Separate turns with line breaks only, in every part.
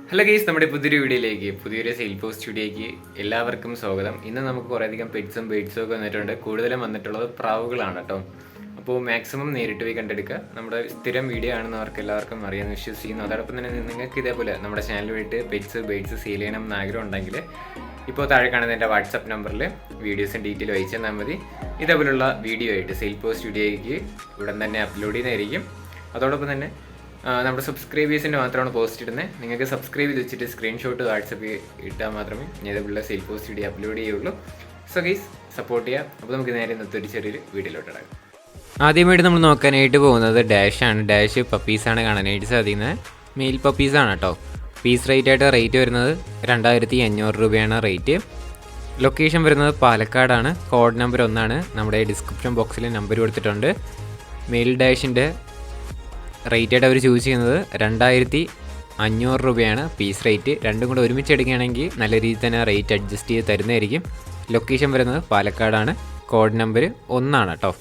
Hello guys, നമ്മുടെ പുതിയൊരു sale post വീഡിയോയ്ക്ക് എല്ലാവർക്കും സ്വാഗതം. ഇന്ന് നമുക്ക് കുറേയധികം പെറ്റ്സും ബേഡ്സും ഒക്കെ വന്നിട്ടുണ്ട്. കൂടുതലും വന്നിട്ടുള്ളത് പ്രാവുകളാണ് കേട്ടോ. അപ്പോൾ മാക്സിമം നേരിട്ട് പോയി കണ്ടെടുക്കുക. നമ്മുടെ സ്ഥിരം വീഡിയോ ആണെന്നവർക്ക് എല്ലാവർക്കും അറിയാമെന്ന് വിശ്വസിക്കുന്നു. അതോടൊപ്പം തന്നെ നിങ്ങൾക്ക് ഇതേപോലെ നമ്മുടെ ചാനൽ പോയിട്ട് പെറ്റ്സ് ബേഡ്സ് സെയിൽ ചെയ്യണം എന്ന് ആഗ്രഹം ഉണ്ടെങ്കിൽ ഇപ്പോൾ താഴെ കാണുന്ന എൻ്റെ വാട്സപ്പ് നമ്പറിൽ വീഡിയോസും ഡീറ്റെയിൽ അയച്ചു തന്നാൽ മതി. ഇതേപോലുള്ള വീഡിയോ ആയിട്ട് സെയിൽ പോസ്റ്റ് വീഡിയോയ്ക്ക് ഉടൻ തന്നെ അപ്ലോഡ് ചെയ്യുന്നതായിരിക്കും. അതോടൊപ്പം തന്നെ നമ്മുടെ സബ്സ്ക്രൈബേഴ്സിൻ്റെ മാത്രമാണ് പോസ്റ്റ് ഇടുന്നത്. നിങ്ങൾക്ക് സബ്സ്ക്രൈബ് ചെയ്ത് വെച്ചിട്ട് സ്ക്രീൻഷോട്ട് വാട്സപ്പിൽ ഇട്ടാൽ മാത്രമേ ഇതേപോലുള്ള സെയിൽ പോസ്റ്റ് വീഡിയോ അപ്ലോഡ് ചെയ്യുള്ളൂ. സോ ഗൈസ്, സപ്പോർട്ട് ചെയ്യാം. അപ്പോൾ നമുക്ക് നേരെ ഇന്നത്തെ ഒരു ചെറിയൊരു വീഡിയോയിലോട്ട് ഇടാം. ആദ്യമായിട്ട് നമ്മൾ നോക്കാനായിട്ട് പോകുന്നത് ഡാഷാണ്. ഡാഷ് പപ്പീസാണ് കാണാനായിട്ട് സാധിക്കുന്നത്. മെയിൽ പപ്പീസാണ് കേട്ടോ. പീസ് റേറ്റ് വരുന്നത് 2500 രൂപയാണ് റേറ്റ്. ലൊക്കേഷൻ വരുന്നത് പാലക്കാടാണ്. കോഡ് നമ്പർ 1 നമ്മുടെ ഡിസ്ക്രിപ്ഷൻ ബോക്സിൽ നമ്പർ കൊടുത്തിട്ടുണ്ട്. മെയിൽ ഡാഷിൻ്റെ റേറ്റായിട്ട് അവർ ചൂസ് ചെയ്യുന്നത് 2500 രൂപയാണ് പീസ് റേറ്റ്. രണ്ടും കൂടെ ഒരുമിച്ച് എടുക്കുകയാണെങ്കിൽ നല്ല രീതിയിൽ തന്നെ റേറ്റ് അഡ്ജസ്റ്റ് ചെയ്ത് തരുന്നതായിരിക്കും. ലൊക്കേഷൻ വരുന്നത് പാലക്കാടാണ്. കോഡ് നമ്പർ 1 കേട്ടോ.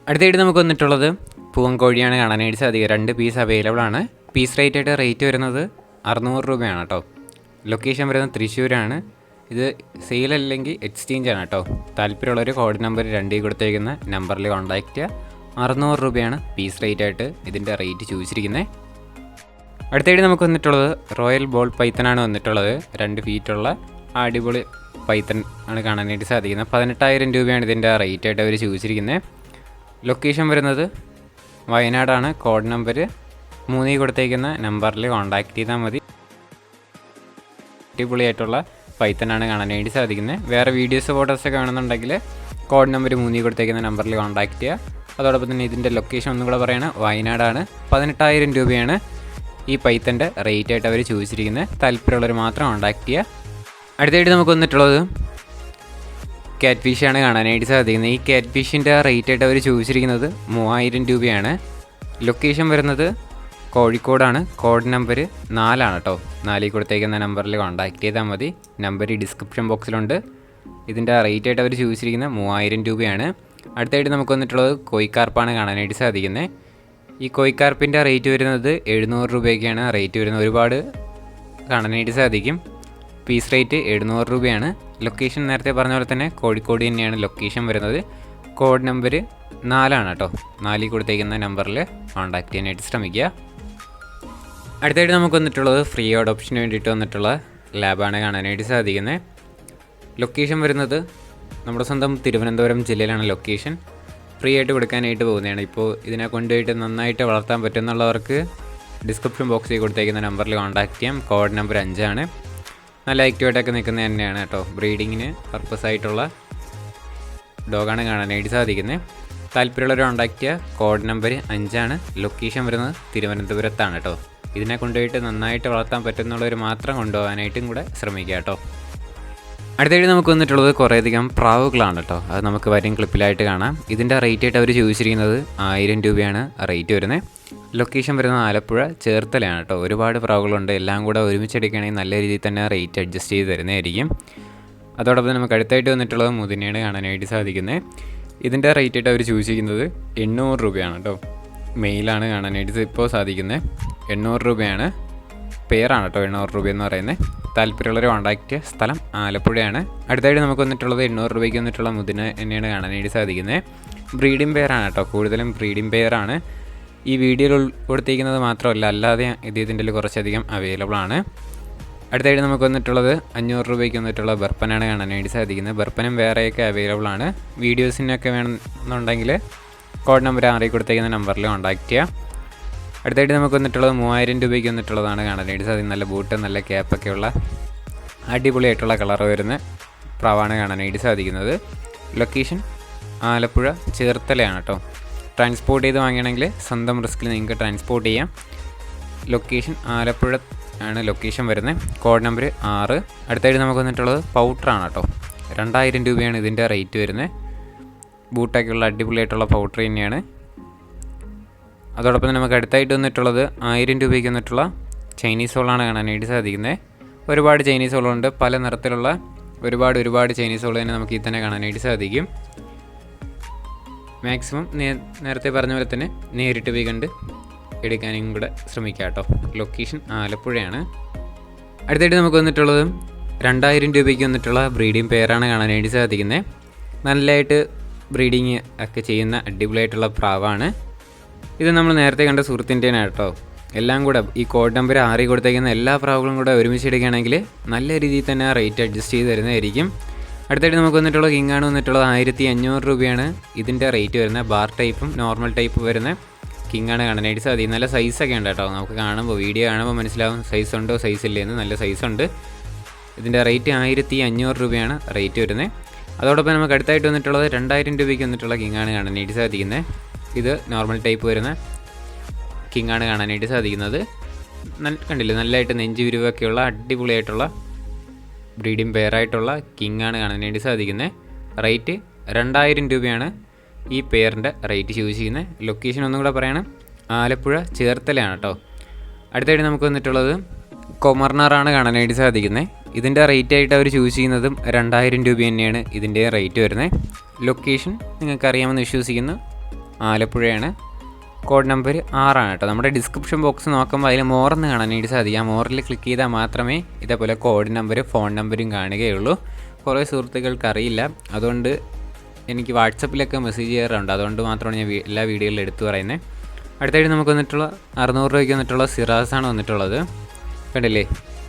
അടുത്തായിട്ട് നമുക്ക് വന്നിട്ടുള്ളത് പൂവൻകോഴിയാണ് കാണാനായിട്ട് സാധിക്കുക. 2 പീസ് അവൈലബിൾ ആണ്. പീസ് റേറ്റ് വരുന്നത് 600 രൂപയാണ് കേട്ടോ. ലൊക്കേഷൻ വരുന്നത് തൃശ്ശൂരാണ്. ഇത് സെയിൽ അല്ലെങ്കിൽ എക്സ്ചേഞ്ച് ആണ് കേട്ടോ. താല്പര്യമുള്ളവർ കോഡ് നമ്പർ 2 കൊടുത്തേക്കുന്ന നമ്പറിൽ കോൺടാക്റ്റ് ചെയ്യുക. 600 രൂപയാണ് പീസ് റേറ്റായിട്ട് ഇതിൻ്റെ റേറ്റ് ചോദിച്ചിരിക്കുന്നത്. അടുത്തായിട്ട് നമുക്ക് വന്നിട്ടുള്ളത് റോയൽ ബോൾ പൈത്തനാണ് വന്നിട്ടുള്ളത്. 2 ഫീറ്റുള്ള അടിപൊളി പൈത്തൻ ആണ് കാണാനായിട്ട് സാധിക്കുന്നത്. 18,000 രൂപയാണ് ഇതിൻ്റെ റേറ്റായിട്ട് അവർ ചോദിച്ചിരിക്കുന്നത്. ലൊക്കേഷൻ വരുന്നത് വയനാടാണ്. കോഡ് നമ്പർ 3 കൊടുത്തേക്കുന്ന നമ്പറിൽ കോൺടാക്റ്റ് ചെയ്താൽ മതി. അടിപൊളിയായിട്ടുള്ള പൈത്തനാണ് കാണാനായിട്ട് സാധിക്കുന്നത്. വേറെ വീഡിയോസ് ഫോട്ടോസൊക്കെ വേണമെന്നുണ്ടെങ്കിൽ കോഡ് നമ്പർ 3 കൊടുത്തേക്കുന്ന നമ്പറിൽ കോൺടാക്റ്റ് ചെയ്യുക. അതോടൊപ്പം തന്നെ ഇതിൻ്റെ ലൊക്കേഷൻ ഒന്നും കൂടെ പറയുകയാണ്, വയനാടാണ്. 18,000 രൂപയാണ് ഈ പൈത്തൻ്റെ റേറ്റായിട്ട് അവർ ചോദിച്ചിരിക്കുന്നത്. താല്പര്യമുള്ളവർ മാത്രം കോൺടാക്റ്റ് ചെയ്യുക. അടുത്തായിട്ട് നമുക്ക് വന്നിട്ടുള്ളത് ക്യാറ്റ് ഫിഷാണ് കാണാനായിട്ട് സാധിക്കുന്നത്. ഈ ക്യാറ്റ് ഫിഷിൻ്റെ റേറ്റായിട്ട് അവർ ചോദിച്ചിരിക്കുന്നത് 3000 രൂപയാണ്. ലൊക്കേഷൻ വരുന്നത് കോഴിക്കോടാണ്. കോഡ് നമ്പർ 4 കേട്ടോ. 4 കൊടുത്തേക്കുന്ന നമ്പറിൽ കോൺടാക്റ്റ് ചെയ്താൽ മതി. നമ്പർ ഡിസ്ക്രിപ്ഷൻ ബോക്സിലുണ്ട്. ഇതിൻ്റെ റേറ്റായിട്ട് അവർ ചോദിച്ചിരിക്കുന്നത് 3000 രൂപയാണ്. അടുത്തായിട്ട് നമുക്ക് വന്നിട്ടുള്ളത് കോഴിക്കാർപ്പാണ് കാണാനായിട്ട് സാധിക്കുന്നത്. ഈ കോഴിക്കാർപ്പിൻ്റെ റേറ്റ് വരുന്നത് 700 രൂപയ്ക്കാണ് റേറ്റ് വരുന്നത്. ഒരുപാട് കാണാനായിട്ട് സാധിക്കും. പീസ് റേറ്റ് 700 രൂപയാണ്. ലൊക്കേഷൻ നേരത്തെ പറഞ്ഞ പോലെ തന്നെ കോഴിക്കോട് തന്നെയാണ് ലൊക്കേഷൻ വരുന്നത്. കോഡ് നമ്പർ 4 കേട്ടോ. 4 കൊടുത്തേക്കുന്ന നമ്പറിൽ കോൺടാക്റ്റ് ചെയ്യാനായിട്ട് ശ്രമിക്കുക. അടുത്തായിട്ട് നമുക്ക് വന്നിട്ടുള്ളത് ഫ്രീ അഡോപ്ഷന് വേണ്ടിയിട്ട് വന്നിട്ടുള്ള ലാബാണ് കാണാനായിട്ട് സാധിക്കുന്നത്. ലൊക്കേഷൻ വരുന്നത് നമ്മുടെ സ്വന്തം തിരുവനന്തപുരം ജില്ലയിലാണ് ലൊക്കേഷൻ. ഫ്രീ ആയിട്ട് കൊടുക്കാനായിട്ട് പോകുന്നതാണ്. ഇപ്പോൾ ഇതിനെ കൊണ്ടുപോയിട്ട് നന്നായിട്ട് വളർത്താൻ പറ്റുന്നുള്ളവർക്ക് ഡിസ്ക്രിപ്ഷൻ ബോക്സിൽ കൊടുത്തേക്കുന്ന നമ്പറിൽ കോൺടാക്റ്റ് ചെയ്യാം. Code number 5. നല്ല ആക്റ്റീവായിട്ടൊക്കെ നിൽക്കുന്നത് തന്നെയാണ് കേട്ടോ. ബ്രീഡിങ്ങിന് പർപ്പസ് ആയിട്ടുള്ള ഡോഗാണ് കാണാനായിട്ട് സാധിക്കുന്നത്. താല്പര്യമുള്ളവർ കോൺടാക്റ്റ് ചെയ്യുക. Code number 5. ലൊക്കേഷൻ വരുന്നത് തിരുവനന്തപുരത്താണ് കേട്ടോ. ഇതിനെ കൊണ്ടുപോയിട്ട് നന്നായിട്ട് വളർത്താൻ പറ്റുന്നുള്ളവർ മാത്രം കൊണ്ടുപോകാനായിട്ടും കൂടെ ശ്രമിക്കുക കേട്ടോ. അടുത്തായിട്ട് നമുക്ക് വന്നിട്ടുള്ളത് കുറേയധികം പ്രാവുകളാണ് കേട്ടോ. അത് നമുക്ക് വരും ക്ലിപ്പിലായിട്ട് കാണാം. ഇതിൻ്റെ റേറ്റായിട്ട് അവർ ചോദിച്ചിരിക്കുന്നത് 1000 രൂപയാണ് റേറ്റ് വരുന്നത്. ലൊക്കേഷൻ വരുന്നത് ആലപ്പുഴ ചേർത്തലയാണ് കേട്ടോ. ഒരുപാട് പ്രാവുകളുണ്ട്. എല്ലാം കൂടെ ഒരുമിച്ചെടുക്കുകയാണെങ്കിൽ നല്ല രീതിയിൽ തന്നെ റേറ്റ് അഡ്ജസ്റ്റ് ചെയ്ത് തരുന്നതായിരിക്കും. അതോടൊപ്പം നമുക്ക് അടുത്തായിട്ട് വന്നിട്ടുള്ളത് മുതിനെയാണ് കാണാനായിട്ട് സാധിക്കുന്നത്. ഇതിൻ്റെ റേറ്റായിട്ട് അവർ ചോദിച്ചിരിക്കുന്നത് 800 രൂപയാണ് കേട്ടോ. മെയിലാണ് കാണാനായിട്ട് ഇപ്പോൾ സാധിക്കുന്നത്. 800 രൂപയാണ്. പെയറാണ് കേട്ടോ 800 രൂപയെന്ന് പറയുന്നത്. താല്പര്യമുള്ളവർ കോൺടാക്റ്റ്. സ്ഥലം ആലപ്പുഴയാണ്. അടുത്തായിട്ട് നമുക്ക് വന്നിട്ടുള്ളത് 800 രൂപയ്ക്ക് വന്നിട്ടുള്ള മുതിന തന്നെയാണ് കാണാനായിട്ട് സാധിക്കുന്നത്. ബ്രീഡിംഗ് പെയറാണ് കേട്ടോ. കൂടുതലും ബ്രീഡിംഗ് പെയറാണ്. ഈ വീഡിയോയിൽ കൊടുത്തിരിക്കുന്നത് മാത്രമല്ല, അല്ലാതെ ഇതിൻ്റെ കുറച്ചധികം അവൈലബിൾ ആണ്. അടുത്തായിട്ട് നമുക്ക് വന്നിട്ടുള്ളത് 500 രൂപയ്ക്ക് വന്നിട്ടുള്ള ബർപ്പനാണ് കാണാനായിട്ട് സാധിക്കുന്നത്. ബർപ്പനും വേറെയൊക്കെ അവൈലബിൾ ആണ്. വീഡിയോസിനൊക്കെ വേണമെന്നുണ്ടെങ്കിൽ കോഡ് നമ്പർ 6 കൊടുത്തിരിക്കുന്ന നമ്പറിൽ കോൺടാക്റ്റ് ചെയ്യാം. അടുത്തായിട്ട് നമുക്ക് വന്നിട്ടുള്ളത് 3000 രൂപയ്ക്ക് വന്നിട്ടുള്ളതാണ് കാണാനായിട്ട് സാധിക്കുന്നത്. നല്ല ബൂട്ട്, നല്ല ക്യാപ്പൊക്കെ ഉള്ള അടിപൊളിയായിട്ടുള്ള കളർ വരുന്ന പ്രാവാണ് കാണാനായിട്ട് സാധിക്കുന്നത്. ലൊക്കേഷൻ ആലപ്പുഴ ചേർത്തലയാണ് കേട്ടോ. ട്രാൻസ്പോർട്ട് ചെയ്ത് വാങ്ങണമെങ്കിൽ സ്വന്തം റിസ്കിൽ നിങ്ങൾക്ക് ട്രാൻസ്പോർട്ട് ചെയ്യാം. ലൊക്കേഷൻ ആലപ്പുഴ ആണ് ലൊക്കേഷൻ വരുന്നത്. Code number 6. അടുത്തായിട്ട് നമുക്ക് വന്നിട്ടുള്ളത് പൗഡറാണ് കേട്ടോ. 2000 രൂപയാണ് ഇതിൻ്റെ റേറ്റ് വരുന്നത്. ബൂട്ടൊക്കെ ഉള്ള അടിപൊളിയായിട്ടുള്ള പൗഡർ തന്നെയാണ്. അതോടൊപ്പം തന്നെ നമുക്ക് അടുത്തായിട്ട് വന്നിട്ടുള്ളത് 1000 രൂപയ്ക്ക് വന്നിട്ടുള്ള ചൈനീസ് ഹോളാണ് കാണാനായിട്ട് സാധിക്കുന്നത്. ഒരുപാട് ചൈനീസ് ഹോളുണ്ട്. പല നിറത്തിലുള്ള ഒരുപാട് ചൈനീസ് ഹോൾ തന്നെ നമുക്ക് ഈ തന്നെ കാണാനായിട്ട് സാധിക്കും. മാക്സിമം നേരത്തെ പറഞ്ഞ പോലെ തന്നെ നേരിട്ട് പോയി കണ്ട് എടുക്കാനും കൂടെ ശ്രമിക്കുക കേട്ടോ. ലൊക്കേഷൻ ആലപ്പുഴയാണ്. അടുത്തായിട്ട് നമുക്ക് വന്നിട്ടുള്ളത് 2000 രൂപയ്ക്ക് വന്നിട്ടുള്ള ബ്രീഡിംഗ് പെയറാണ് കാണാനായിട്ട് സാധിക്കുന്നത്. നല്ലതായിട്ട് ബ്രീഡിങ് ഒക്കെ ചെയ്യുന്ന അടിപൊളിയായിട്ടുള്ള പ്രാവാണ് ഇത്. നമ്മൾ നേരത്തെ കണ്ട സുഹൃത്തിൻ്റെയാണ് കേട്ടോ. എല്ലാം കൂടെ ഈ കോഡ് നമ്പർ 6 കൊടുത്തേക്കുന്ന എല്ലാ പ്രാവുകളും കൂടെ ഒരുമിച്ച് എടുക്കുകയാണെങ്കിൽ നല്ല രീതിയിൽ തന്നെ റേറ്റ് അഡ്ജസ്റ്റ് ചെയ്ത് തരുന്നതായിരിക്കും. അടുത്തായിട്ട് നമുക്ക് വന്നിട്ടുള്ള കിങ്ങാണ് വന്നിട്ടുള്ളത് 1500 രൂപയാണ് ഇതിൻ്റെ റേറ്റ് വരുന്നത്. ബാർ ടൈപ്പും നോർമൽ ടൈപ്പും വരുന്ന കിങ്ങാണ് കാണാനായിട്ട് സാധിക്കും. നല്ല സൈസൊക്കെ ഉണ്ട് കേട്ടോ. നമുക്ക് കാണുമ്പോൾ വീഡിയോ കാണുമ്പോൾ മനസ്സിലാവും സൈസ് ഉണ്ടോ സൈസ് ഇല്ലേന്ന്. നല്ല സൈസുണ്ട്. ഇതിൻ്റെ റേറ്റ് 1500 രൂപയാണ് റേറ്റ് വരുന്നത്. അതോടൊപ്പം നമുക്ക് അടുത്തായിട്ട് വന്നിട്ടുള്ളത് 2000 രൂപയ്ക്ക് വന്നിട്ടുള്ള കിങ്ങാണ് കാണാനായിട്ട് സാധിക്കുന്നത്. ഇത് നോർമൽ ടൈപ്പ് വരുന്ന കിങ്ങാണ് കാണാനായിട്ട് സാധിക്കുന്നത്. കണ്ടില്ലേ, നല്ലതായിട്ട് നെഞ്ച് വിരിവൊക്കെയുള്ള അടിപൊളിയായിട്ടുള്ള ബ്രീഡിംഗ് പെയറായിട്ടുള്ള കിങ്ങാണ് കാണാനായിട്ട് സാധിക്കുന്നത്. റേറ്റ് 2000 രൂപയാണ് ഈ പെയറിൻ്റെ റേറ്റ് ചൂസ് ചെയ്യുന്നത്. ലൊക്കേഷൻ ഒന്നും കൂടെ പറയണം, ആലപ്പുഴ ചേർത്തലയാണ് കേട്ടോ. അടുത്തായിട്ട് നമുക്ക് വന്നിട്ടുള്ളത് കൊമർണറാണ് കാണാനായിട്ട് സാധിക്കുന്നത്. ഇതിൻ്റെ റേറ്റ് ആയിട്ട് അവർ ചൂസ് ചെയ്യുന്നതും 2000 രൂപ തന്നെയാണ് ഇതിൻ്റെ റേറ്റ് വരുന്നത്. ലൊക്കേഷൻ നിങ്ങൾക്കറിയാമെന്ന് വിശ്വസിക്കുന്നു, ആലപ്പുഴയാണ്. കോഡ് നമ്പർ 6 കേട്ടോ. നമ്മുടെ ഡിസ്ക്രിപ്ഷൻ ബോക്സ് നോക്കുമ്പോൾ അതിൽ മോറെന്ന് കാണാനായിട്ട് സാധിക്കും. ആ മോറിൽ ക്ലിക്ക് ചെയ്താൽ മാത്രമേ ഇതേപോലെ കോഡ് നമ്പർ ഫോൺ നമ്പരും കാണുകയുള്ളൂ. കുറേ സുഹൃത്തുക്കൾക്ക് അറിയില്ല, അതുകൊണ്ട് എനിക്ക് വാട്സപ്പിലൊക്കെ മെസ്സേജ് ചെയ്യാറുണ്ട്. അതുകൊണ്ട് മാത്രമാണ് ഞാൻ എല്ലാ വീഡിയോയിലും എടുത്തു പറയുന്നത്. അടുത്തായിട്ട് നമുക്ക് വന്നിട്ടുള്ള 600 രൂപയ്ക്ക് വന്നിട്ടുള്ള സിറാസാണ് വന്നിട്ടുള്ളത്. കണ്ടില്ലേ,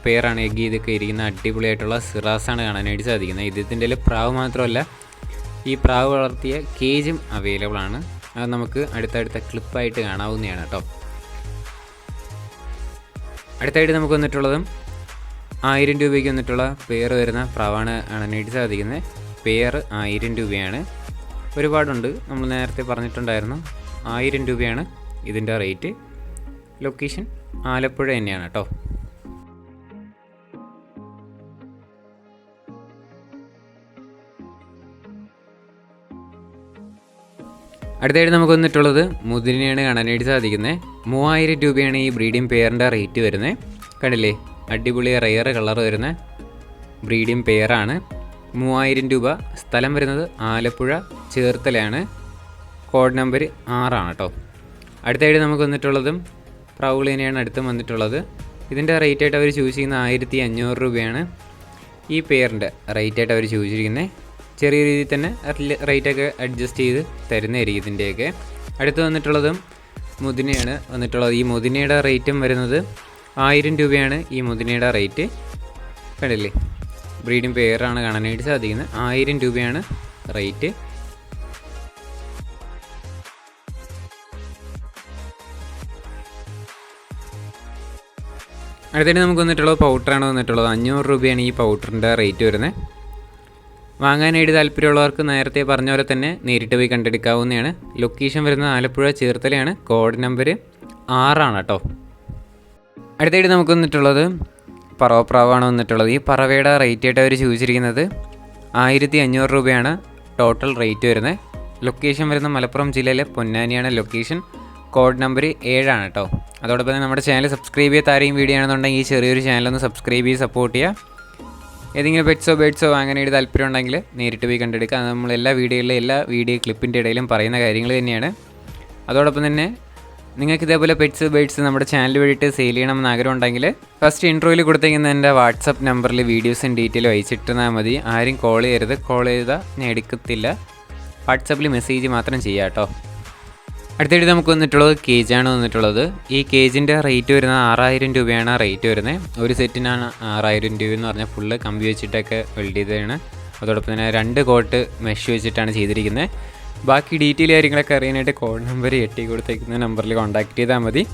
പെയറാണ് എഗ് ചെയ്തൊക്കെ ഇരിക്കുന്ന അടിപൊളിയായിട്ടുള്ള സിറാസാണ് കാണാനായിട്ട് സാധിക്കുന്നത്. ഇതിൻ്റെ പ്രാവ് മാത്രമല്ല, ഈ പ്രാവ് വളർത്തിയ കേജും അവൈലബിൾ ആണ്. അത് നമുക്ക് അടുത്തടുത്ത ക്ലിപ്പായിട്ട് കാണാവുന്നതാണ് കേട്ടോ. അടുത്തായിട്ട് നമുക്ക് വന്നിട്ടുള്ളത് 1000 രൂപയ്ക്ക് വന്നിട്ടുള്ള പെയർ വരുന്ന പ്രാവാണ് കാണാനായിട്ട് സാധിക്കുന്നത്. പെയർ 1000 രൂപയാണ്. ഒരുപാടുണ്ട്, നമ്മൾ നേരത്തെ പറഞ്ഞിട്ടുണ്ടായിരുന്നു. 1000 രൂപയാണ് ഇതിൻ്റെ റേറ്റ്. ലൊക്കേഷൻ ആലപ്പുഴ തന്നെയാണ് കേട്ടോ. അടുത്തായിട്ട് നമുക്ക് വന്നിട്ടുള്ളത് മുതിരിനെയാണ് കാണാനായിട്ട് സാധിക്കുന്നത്. 3000 രൂപയാണ് ഈ ബ്രീഡിംഗ് പെയറിൻ്റെ റേറ്റ് വരുന്നത്. കണ്ടില്ലേ, അടിപൊളി റെയർ കളർ വരുന്ന ബ്രീഡിംഗ് പെയറാണ്. 3000 രൂപ. സ്ഥലം വരുന്നത് ആലപ്പുഴ ചേർത്തലയാണ്. കോഡ് നമ്പർ 6 കേട്ടോ. അടുത്തായിട്ട് നമുക്ക് വന്നിട്ടുള്ളതും പ്രൗളിനെയാണ് അടുത്തും വന്നിട്ടുള്ളത്. ഇതിൻ്റെ റേറ്റ് ആയിട്ട് അവർ ചൂസ് ചെയ്യുന്ന 1500 രൂപയാണ് ഈ പെയറിൻ്റെ റേറ്റ് ആയിട്ട് അവർ ചൂസ് ചെയ്തിരിക്കുന്നത്. ചെറിയ രീതിയിൽ തന്നെ റേറ്റൊക്കെ അഡ്ജസ്റ്റ് ചെയ്ത് തരുന്നതായിരിക്കും ഇതിൻ്റെയൊക്കെ. അടുത്ത് വന്നിട്ടുള്ളതും മുതിനയാണ് വന്നിട്ടുള്ളത്. ഈ മുതിനയുടെ റേറ്റും വരുന്നത് 1000 രൂപയാണ് ഈ മുതിനയുടെ റേറ്റ്. കണ്ടില്ലേ, ബ്രീഡിംഗ് പെയറാണ് കാണാനായിട്ട് സാധിക്കുന്നത്. 1000 രൂപയാണ് റേറ്റ്. അടുത്തായിട്ട് നമുക്ക് വന്നിട്ടുള്ളത് പൗഡറാണ് വന്നിട്ടുള്ളത്. 500 രൂപയാണ് ഈ പൗഡറിൻ്റെ റേറ്റ് വരുന്നത്. വാങ്ങാനായിട്ട് താല്പര്യമുള്ളവർക്ക് നേരത്തെ പറഞ്ഞ പോലെ തന്നെ നേരിട്ട് പോയി കണ്ടെടുക്കാവുന്നതാണ്. ലൊക്കേഷൻ വരുന്നത് ആലപ്പുഴ ചേർത്തലയാണ്. കോഡ് നമ്പർ 6 കേട്ടോ. അടുത്തായിട്ട് നമുക്ക് വന്നിട്ടുള്ളത് പറവപ്രാവാണ് വന്നിട്ടുള്ളത്. ഈ പറവയുടെ റേറ്റ് ആയിട്ട് അവർ ചോദിച്ചിരിക്കുന്നത് 1500 രൂപയാണ് ടോട്ടൽ റേറ്റ് വരുന്നത്. ലൊക്കേഷൻ വരുന്നത് മലപ്പുറം ജില്ലയിലെ പൊന്നാനിയാണ് ലൊക്കേഷൻ. കോഡ് നമ്പർ 7 കേട്ടോ. അതോടൊപ്പം തന്നെ നമ്മുടെ ചാനൽ സബ്സ്ക്രൈബ് ചെയ്യാത്ത ആരെയും വീഡിയോ ആണെന്നുണ്ടെങ്കിൽ ഈ ചെറിയൊരു ചാനലൊന്ന് സബ്സ്ക്രൈബ് ചെയ്ത് സപ്പോർട്ട് ചെയ്യുക. ഏതെങ്കിലും പെറ്റ്സോ ബേഡ്സോ വാങ്ങാനായിട്ട് താല്പര്യം ഉണ്ടെങ്കിൽ നേരിട്ട് പോയി കണ്ടെടുക്കുക. അത് നമ്മൾ എല്ലാ വീഡിയോ ക്ലിപ്പിൻ്റെ ഇടയിലും പറയുന്ന കാര്യങ്ങൾ തന്നെയാണ്. അതോടൊപ്പം തന്നെ നിങ്ങൾക്ക് ഇതേപോലെ പെറ്റ്സ് ബേഡ്സ് നമ്മുടെ ചാനൽ വഴിയിട്ട് സെയിൽ ചെയ്യണമെന്ന് ആഗ്രഹം ഉണ്ടെങ്കിൽ ഫസ്റ്റ് ഇൻട്രോയിൽ കൊടുത്തിരിക്കുന്ന എൻ്റെ വാട്സപ്പ് നമ്പറിൽ വീഡിയോസും ഡീറ്റെയിലും അയച്ചിട്ടാൽ മതി. ആരും കോൾ ചെയ്യരുത്. കോൾ ചെയ്താൽ ഞാൻ എടുക്കത്തില്ല. വാട്സപ്പിൽ മെസ്സേജ് മാത്രം ചെയ്യാം കേട്ടോ. അടുത്തായിട്ട് നമുക്ക് വന്നിട്ടുള്ളത് കേജാണ് വന്നിട്ടുള്ളത്. ഈ കേജിൻ്റെ റേറ്റ് വരുന്നത് 6000 രൂപയാണ് റേറ്റ് വരുന്നത്. ഒരു സെറ്റിനാണ് 6000 രൂപ എന്ന് പറഞ്ഞാൽ ഫുള്ള് കമ്പി വെച്ചിട്ടൊക്കെ വെൽഡ് ചെയ്തതാണ്. അതോടൊപ്പം തന്നെ 2 കോട്ട് മെഷ് വെച്ചിട്ടാണ് ചെയ്തിരിക്കുന്നത്. ബാക്കി ഡീറ്റെയിൽ കാര്യങ്ങളൊക്കെ അറിയാനായിട്ട് കോഡ് നമ്പർ 8 കൊടുത്തേക്കുന്ന നമ്പറിൽ കോൺടാക്ട് ചെയ്താൽ മതി.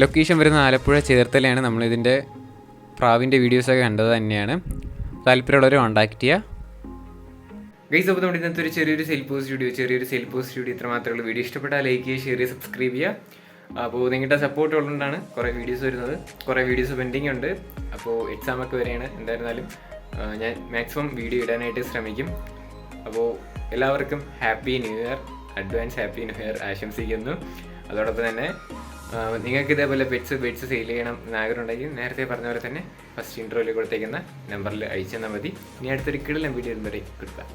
ലൊക്കേഷൻ വരുന്നത് ആലപ്പുഴ ചേർത്തലയാണ്. നമ്മളിതിൻ്റെ പ്രാവിൻ്റെ വീഡിയോസൊക്കെ കണ്ടത് തന്നെയാണ്. താല്പര്യമുള്ളവർ കോൺടാക്ട് ചെയ്യുക. ഗൈസ്, അപ്പോൾ നമ്മുടെ ഇന്നത്തെ ഒരു ചെറിയൊരു സെയിൽ പോസ്റ്റ് വീഡിയോ ഇത്ര മാത്രമേ ഉള്ളൂ. വീഡിയോ ഇഷ്ടപ്പെട്ടാൽ ലൈക്ക് ചെയ്യുക, ഷെയർ ചെയ്യുക, സബ്സ്ക്രൈബ് ചെയ്യുക. അപ്പോൾ നിങ്ങളുടെ സപ്പോർട്ട് ഉള്ളതുകൊണ്ടാണ് കുറേ വീഡിയോസ് വരുന്നത്. കുറേ വീഡിയോസ് പെൻഡിങ് ഉണ്ട്. അപ്പോൾ എക്സാമൊക്കെ വരെയാണ്. എന്തായിരുന്നാലും ഞാൻ മാക്സിമം വീഡിയോ ഇടാനായിട്ട് ശ്രമിക്കും. അപ്പോൾ എല്ലാവർക്കും happy new year, advance happy new year ആശംസിക്കുന്നു. അതോടൊപ്പം തന്നെ നിങ്ങൾക്ക് ഇതേപോലെ പെറ്റ്സ് സെയിൽ ചെയ്യണം എന്നാഗ്രഹം ഉണ്ടെങ്കിൽ നേരത്തെ പറഞ്ഞ പോലെ തന്നെ ഫസ്റ്റ് ഇൻട്രോയിൽ കൊടുത്തേക്കുന്ന നമ്പറിൽ അയച്ചു തന്നാൽ മതി. ഇനി അടുത്തൊരു കിടിലൻ വീഡിയോ വരെ കൊടുക്കാം.